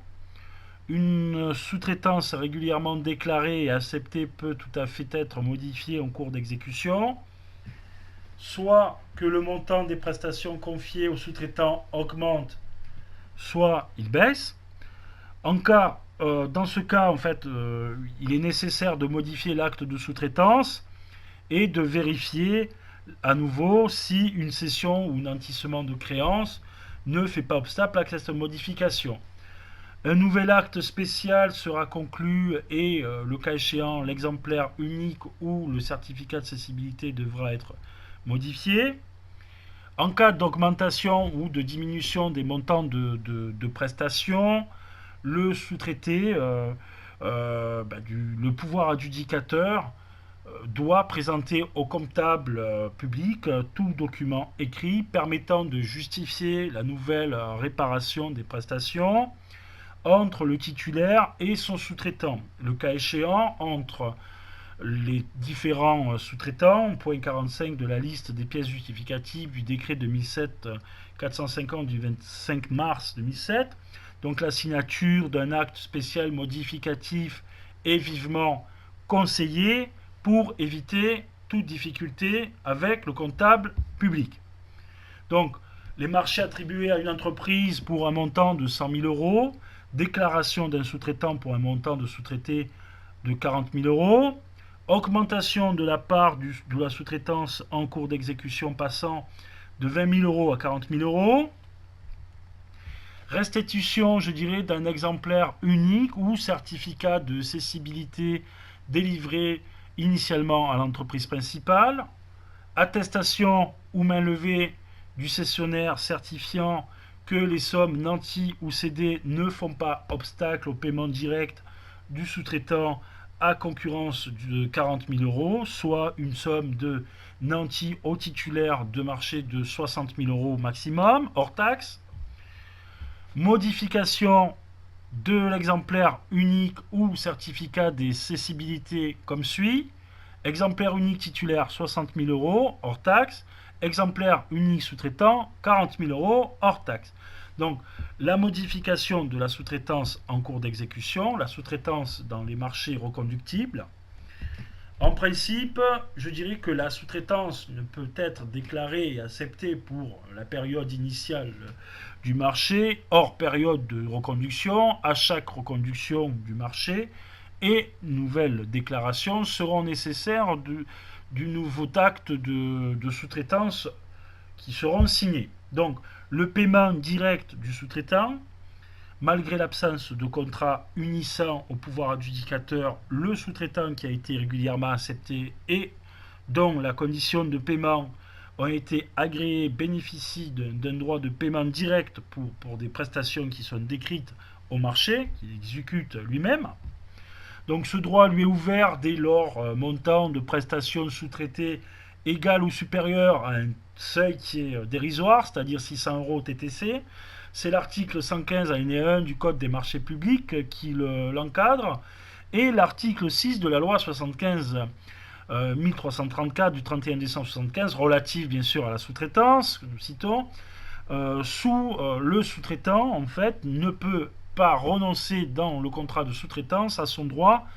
Une sous-traitance régulièrement déclarée et acceptée peut tout à fait être modifiée en cours d'exécution. Soit que le montant des prestations confiées au sous-traitant augmente, soit il baisse. Dans ce cas, en fait, il est nécessaire de modifier l'acte de sous-traitance et de vérifier à nouveau si une cession ou un nantissement de créance ne fait pas obstacle à cette modification. Un nouvel acte spécial sera conclu et, le cas échéant, l'exemplaire unique ou le certificat de cessibilité devra être modifié. En cas d'augmentation ou de diminution des montants de prestations, le sous-traité, le pouvoir adjudicateur, doit présenter au comptable public tout document écrit permettant de justifier la nouvelle réparation des prestations entre le titulaire et son sous-traitant. Le cas échéant, entre les différents sous-traitants, point 45 de la liste des pièces justificatives du décret 2007-450 du 25 mars 2007. Donc la signature d'un acte spécial modificatif est vivement conseillée pour éviter toute difficulté avec le comptable public. Donc les marchés attribués à une entreprise pour un montant de 100 000 euros, déclaration d'un sous-traitant pour un montant de sous-traité de 40 000 euros, augmentation de la part de la sous-traitance en cours d'exécution passant de 20 000 euros à 40 000 euros, restitution, je dirais, d'un exemplaire unique ou certificat de cessibilité délivré initialement à l'entreprise principale, attestation ou main levée du cessionnaire certifiant que les sommes nanties ou cédées ne font pas obstacle au paiement direct du sous-traitant à concurrence de 40 000 euros, soit une somme de nantie au titulaire de marché de 60 000 euros maximum, hors taxe. Modification de l'exemplaire unique ou certificat des cessibilités comme suit. Exemplaire unique titulaire 60 000 euros hors taxe. Exemplaire unique sous-traitant 40 000 euros hors taxe. Donc la modification de la sous-traitance en cours d'exécution, la sous-traitance dans les marchés reconductibles. En principe, je dirais que la sous-traitance ne peut être déclarée et acceptée pour la période initiale du marché, hors période de reconduction. À chaque reconduction du marché et nouvelles déclarations seront nécessaires du nouveau acte de sous-traitance qui seront signés. Donc, le paiement direct du sous-traitant, malgré l'absence de contrat unissant au pouvoir adjudicateur le sous-traitant qui a été régulièrement accepté et dont la condition de paiement ont été agréées, bénéficie d'un droit de paiement direct pour des prestations qui sont décrites au marché, qu'il exécute lui-même. Donc ce droit lui est ouvert dès lors montant de prestations sous-traitées égal ou supérieur à un seuil qui est dérisoire, c'est-à-dire 600 euros TTC. C'est l'article 115 alinéa 1 du Code des marchés publics qui l'encadre, et l'article 6 de la loi 75 1334 du 31 décembre 75, relative bien sûr à la sous-traitance, que nous citons, le sous-traitant en fait ne peut pas renoncer dans le contrat de sous-traitance à son droit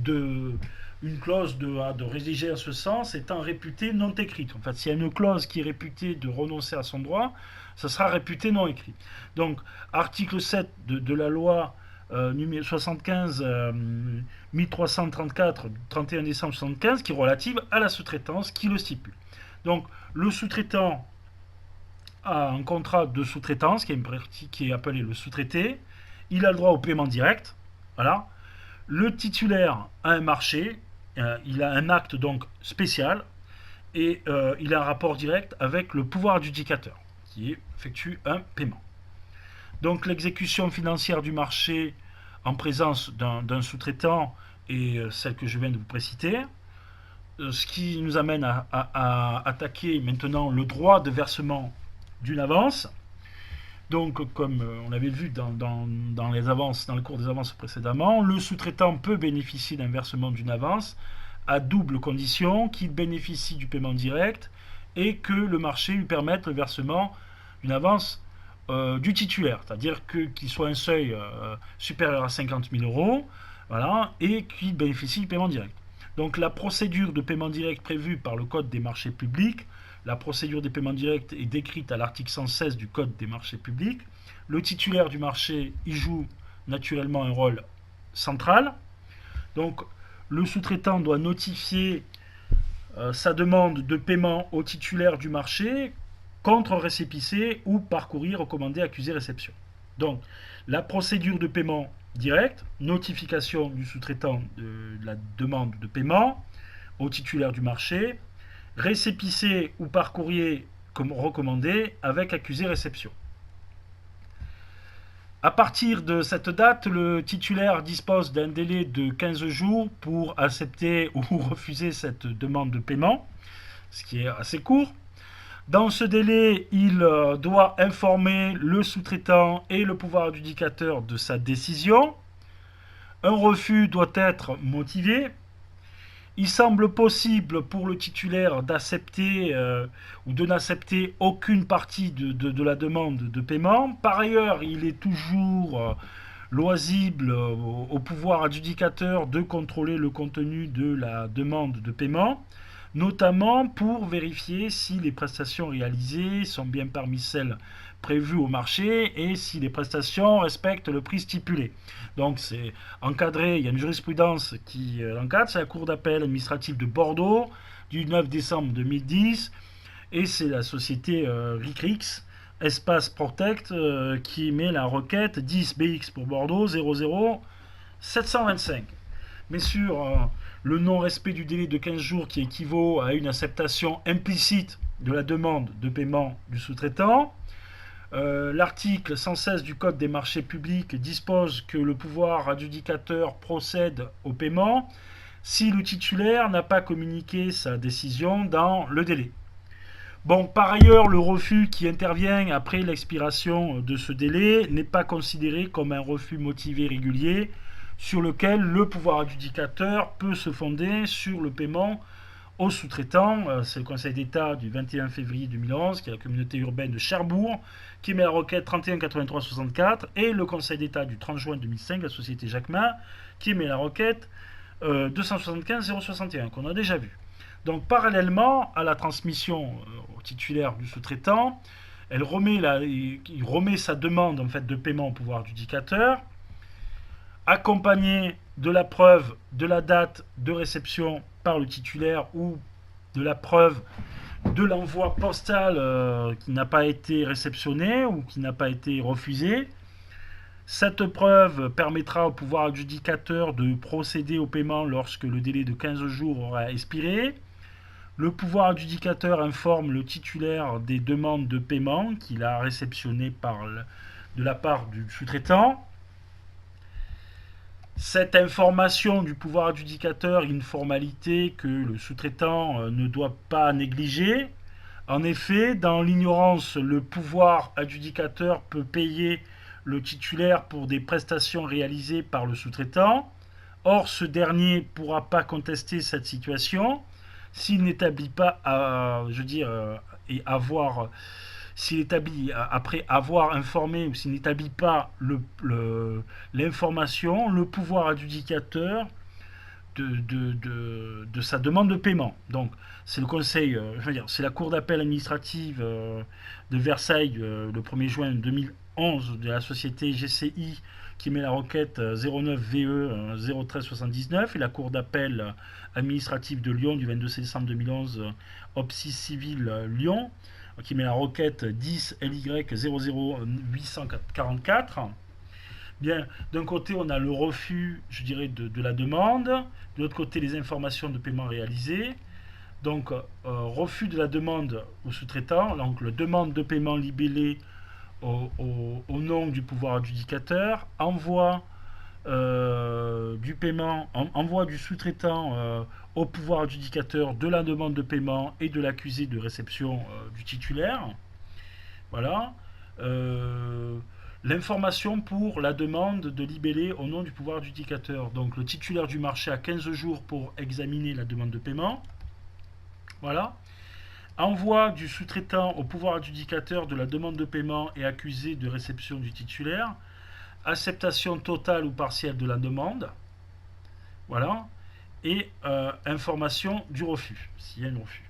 une clause de rédiger en ce sens étant réputée non écrite. En fait, s'il y a une clause qui est réputée de renoncer à son droit, ça sera réputé non écrit. Donc, article 7 de la loi numéro 75 1334 du 31 décembre 75 qui est relative à la sous-traitance qui le stipule. Donc, le sous-traitant a un contrat de sous-traitance qui est appelé le sous-traité. Il a le droit au paiement direct. Voilà. Le titulaire a un marché, il a un acte donc spécial et il a un rapport direct avec le pouvoir adjudicateur qui effectue un paiement. Donc l'exécution financière du marché en présence d'un sous-traitant est celle que je viens de vous préciter, ce qui nous amène à attaquer maintenant le droit de versement d'une avance. Donc, comme on avait vu dans le cours des avances précédemment, le sous-traitant peut bénéficier d'un versement d'une avance à double condition qu'il bénéficie du paiement direct et que le marché lui permette le versement d'une avance du titulaire, c'est-à-dire qu'il soit un seuil supérieur à 50 000 euros, voilà, et qu'il bénéficie du paiement direct. Donc la procédure de paiement direct prévue par le Code des marchés publics, la procédure des paiements directs est décrite à l'article 116 du Code des marchés publics. Le titulaire du marché y joue naturellement un rôle central. Donc le sous-traitant doit notifier sa demande de paiement au titulaire du marché contre récépissé ou par courrier recommandé accusé réception. Donc, la procédure de paiement direct, notification du sous-traitant de la demande de paiement au titulaire du marché, récépissé ou par courrier comme recommandé avec accusé réception. À partir de cette date, le titulaire dispose d'un délai de 15 jours pour accepter ou refuser cette demande de paiement, ce qui est assez court. Dans ce délai, il doit informer le sous-traitant et le pouvoir adjudicateur de sa décision. Un refus doit être motivé. Il semble possible pour le titulaire d'accepter ou de n'accepter aucune partie de la demande de paiement. Par ailleurs, il est toujours loisible au pouvoir adjudicateur de contrôler le contenu de la demande de paiement, notamment pour vérifier si les prestations réalisées sont bien parmi celles prévues au marché et si les prestations respectent le prix stipulé. Donc c'est encadré, il y a une jurisprudence qui l'encadre, c'est la Cour d'appel administrative de Bordeaux du 9 décembre 2010 et c'est la société RICRIX Espace Protect qui émet la requête 10 BX pour Bordeaux 00 725. Mais sur le non-respect du délai de 15 jours qui équivaut à une acceptation implicite de la demande de paiement du sous-traitant, l'article 116 du Code des marchés publics dispose que le pouvoir adjudicateur procède au paiement si le titulaire n'a pas communiqué sa décision dans le délai. Bon, par ailleurs, le refus qui intervient après l'expiration de ce délai n'est pas considéré comme un refus motivé régulier sur lequel le pouvoir adjudicateur peut se fonder sur le paiement au sous-traitant. C'est le Conseil d'État du 21 février 2011, qui est la communauté urbaine de Cherbourg, qui émet la requête 31 83 64, et le Conseil d'État du 30 juin 2005, la société Jacquemin, qui émet la requête 275 061, qu'on a déjà vu. Donc, parallèlement à la transmission au titulaire du sous-traitant, il remet sa demande en fait, de paiement au pouvoir adjudicateur, accompagné de la preuve de la date de réception par le titulaire ou de la preuve de l'envoi postal qui n'a pas été réceptionné ou qui n'a pas été refusé. Cette preuve permettra au pouvoir adjudicateur de procéder au paiement lorsque le délai de 15 jours aura expiré. Le pouvoir adjudicateur informe le titulaire des demandes de paiement qu'il a réceptionnées de la part du sous-traitant. Cette information du pouvoir adjudicateur est une formalité que le sous-traitant ne doit pas négliger. En effet, dans l'ignorance, le pouvoir adjudicateur peut payer le titulaire pour des prestations réalisées par le sous-traitant. Or, ce dernier ne pourra pas contester cette situation s'il n'établit pas, s'il établit, après avoir informé ou s'il n'établit pas l'information, le pouvoir adjudicateur de sa demande de paiement. Donc, c'est le conseil, c'est la Cour d'appel administrative de Versailles le 1er juin 2011 de la société GCI qui met la requête 09 VE 01379 et la Cour d'appel administrative de Lyon du 22 décembre 2011 OPSI civil Lyon qui met la requête 10 LY 00844. Bien, d'un côté, on a le refus, je dirais, de la demande. De l'autre côté, les informations de paiement réalisées. Donc, refus de la demande au sous-traitant. Donc, la demande de paiement libellée au nom du pouvoir adjudicateur. Envoi du paiement, envoi du sous-traitant au pouvoir adjudicateur de la demande de paiement et de l'accusé de réception du titulaire. Voilà. L'information pour la demande de libellé au nom du pouvoir adjudicateur. Donc le titulaire du marché a 15 jours pour examiner la demande de paiement. Voilà. Envoi du sous-traitant au pouvoir adjudicateur de la demande de paiement et accusé de réception du titulaire. Acceptation totale ou partielle de la demande. Voilà. Et information du refus, s'il y a un refus.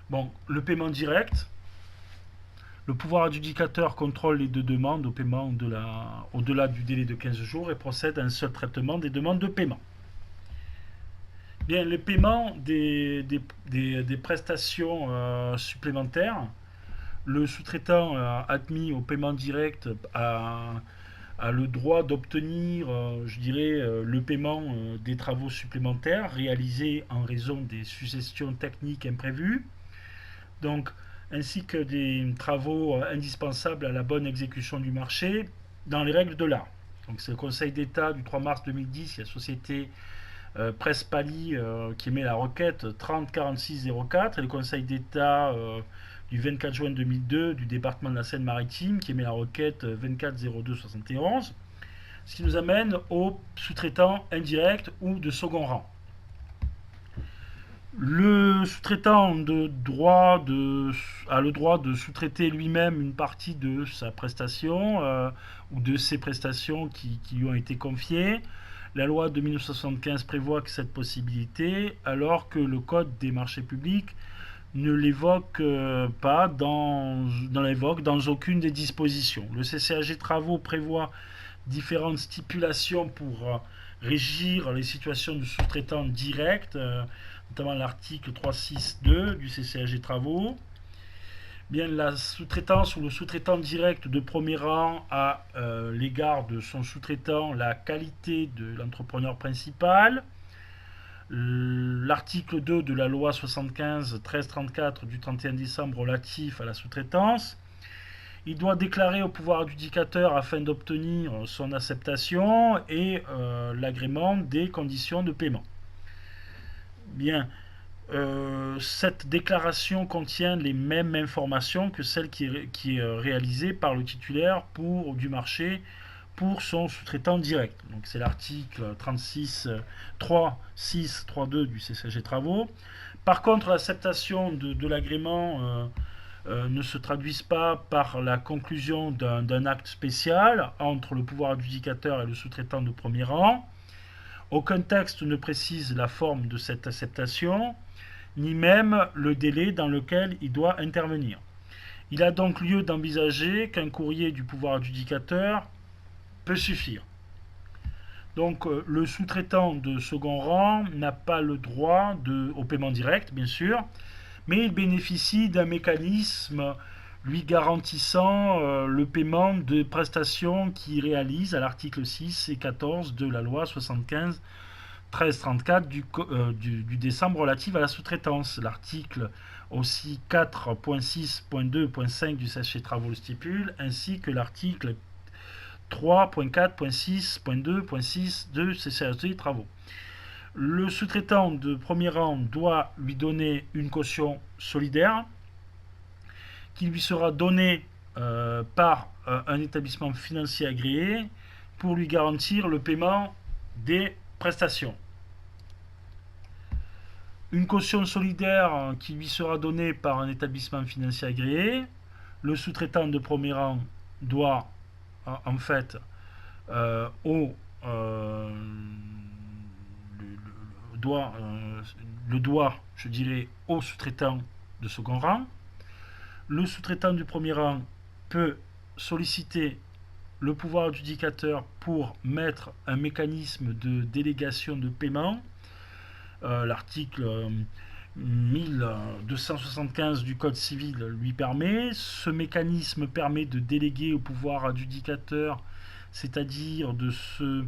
Bon, le paiement direct. Le pouvoir adjudicateur contrôle les deux demandes au paiement au-delà du délai de 15 jours et procède à un seul traitement des demandes de paiement. Bien, les paiements des prestations supplémentaires Le sous-traitant admis au paiement direct a le droit d'obtenir, je dirais, le paiement des travaux supplémentaires réalisés en raison des suggestions techniques imprévues, donc, ainsi que des travaux indispensables à la bonne exécution du marché dans les règles de l'art. Donc, c'est le Conseil d'État du 3 mars 2010, il y a la société Presse Pali qui émet la requête 304604 et le Conseil d'État du 24 juin 2002 du département de la Seine-Maritime qui émet la requête 240271, ce qui nous amène aux sous-traitants indirects ou de second rang. Le sous-traitant a le droit de sous-traiter lui-même une partie de sa prestation ou de ses prestations qui lui ont été confiées. La loi de 1975 prévoit que cette possibilité, alors que le Code des marchés publics ne l'évoque pas dans aucune des dispositions. Le CCAG Travaux prévoit différentes stipulations pour régir les situations de sous-traitants directs, notamment l'article 362 du CCAG Travaux. Bien, la sous-traitance ou le sous-traitant direct de premier rang a l'égard de son sous-traitant la qualité de l'entrepreneur principal. L'article 2 de la loi 75-1334 du 31 décembre relatif à la sous-traitance. Il doit déclarer au pouvoir adjudicateur afin d'obtenir son acceptation et l'agrément des conditions de paiement. Bien, cette déclaration contient les mêmes informations que celle qui est réalisée par le titulaire du marché pour son sous-traitant direct. Donc c'est l'article 36.3.6.3.2 du CCAG Travaux. Par contre, l'acceptation de l'agrément ne se traduisent pas par la conclusion d'un acte spécial entre le pouvoir adjudicateur et le sous-traitant de premier rang. Aucun texte ne précise la forme de cette acceptation, ni même le délai dans lequel il doit intervenir. Il a donc lieu d'envisager qu'un courrier du pouvoir adjudicateur peut suffire. Donc le sous-traitant de second rang n'a pas le droit au paiement direct, bien sûr, mais il bénéficie d'un mécanisme lui garantissant le paiement de prestations qu'il réalise à l'article 6 et 14 de la loi 75-1334 du décembre relative à la sous-traitance. L'article aussi 4.6.2.5 du CCAG Travaux le stipule, ainsi que l'article 3.4.6.2.6 de CCAG Travaux. Le sous-traitant de premier rang doit lui donner une caution solidaire qui lui sera donnée par un établissement financier agréé pour lui garantir le paiement des prestations. Une caution solidaire qui lui sera donnée par un établissement financier agréé, le sous-traitant de premier rang doit en fait je dirais, au sous-traitant de second rang. Le sous-traitant du premier rang peut solliciter le pouvoir adjudicateur pour mettre un mécanisme de délégation de paiement. L'article 1275 du Code civil lui permet. Ce mécanisme permet de déléguer au pouvoir adjudicateur, c'est-à-dire de ce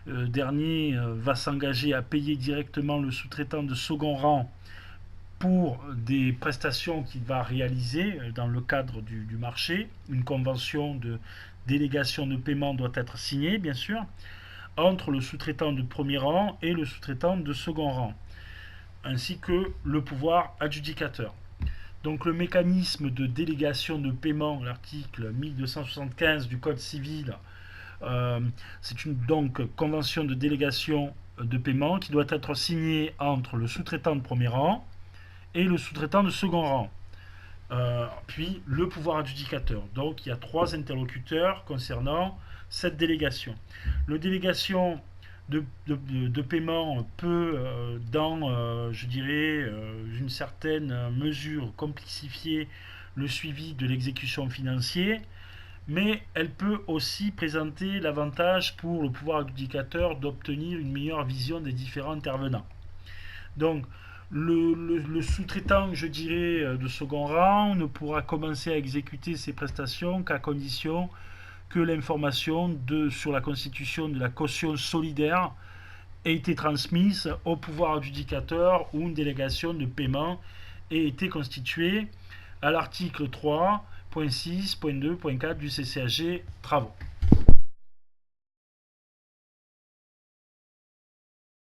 dernier va s'engager à payer directement le sous-traitant de second rang pour des prestations qu'il va réaliser dans le cadre du marché. Une convention de délégation de paiement doit être signée, bien sûr, entre le sous-traitant de premier rang et le sous-traitant de second rang, ainsi que le pouvoir adjudicateur. Donc le mécanisme de délégation de paiement, l'article 1275 du Code civil, c'est une convention de délégation de paiement qui doit être signée entre le sous-traitant de premier rang et le sous-traitant de second rang, puis le pouvoir adjudicateur. Donc il y a 3 interlocuteurs concernant cette délégation. La délégation de paiement peut, je dirais, une certaine mesure, complexifier le suivi de l'exécution financière, mais elle peut aussi présenter l'avantage pour le pouvoir adjudicateur d'obtenir une meilleure vision des différents intervenants. Donc, Le sous-traitant, je dirais, de second rang ne pourra commencer à exécuter ses prestations qu'à condition que l'information sur la constitution de la caution solidaire ait été transmise au pouvoir adjudicateur ou une délégation de paiement ait été constituée à l'article 3.6.2.4 du CCAG Travaux.